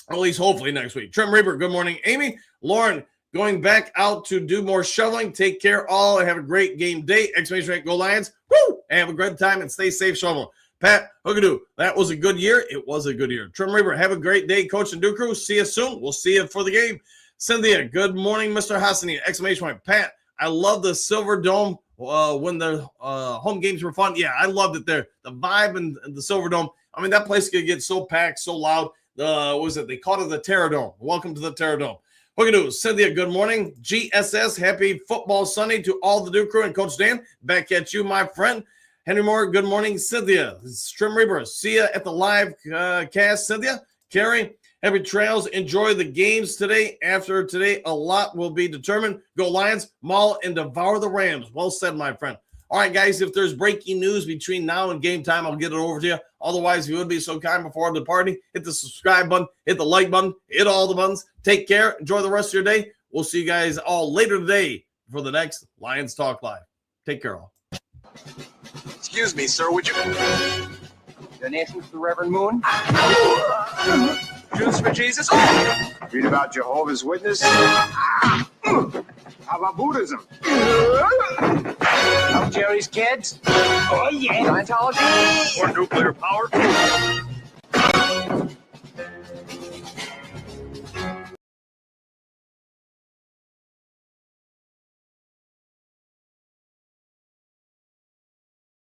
Or at least hopefully next week. Trim Reaper, good morning. Amy, Lauren, going back out to do more shoveling. Take care all and have a great game day. Exclamation point, go Lions. Woo! And have a great time and stay safe shoveling. Pat, Hookadoo, that was a good year. It was a good year. Trim Reaper, have a great day, Coach and Duke Crew. See you soon. We'll see you for the game. Cynthia, good morning, Mr. Hassani. Exclamation point. Pat, I love the Silver Dome when the home games were fun. Yeah, I loved it there. The vibe in the Silver Dome. I mean, that place could get so packed, so loud. They called it the Terror Dome. Welcome to the Terror Dome. Hookadoo, Cynthia, good morning. GSS, happy football Sunday to all the Duke Crew and Coach Dan. Back at you, my friend. Henry Moore, good morning. Cynthia, Trim Reaper, see you at the live cast. Cynthia, Carrie, happy trails. Enjoy the games today. After today, a lot will be determined. Go Lions, maul, and devour the Rams. Well said, my friend. All right, guys, if there's breaking news between now and game time, I'll get it over to you. Otherwise, if you would be so kind before departing, hit the subscribe button, hit the like button, hit all the buttons. Take care. Enjoy the rest of your day. We'll see you guys all later today for the next Lions Talk Live. Take care, all. Excuse me, sir, would you... Donations to the Reverend Moon? Jews for Jesus? Read about Jehovah's Witness? How about Buddhism? Help Jerry's kids? Oh, yeah. Scientology? Or nuclear power?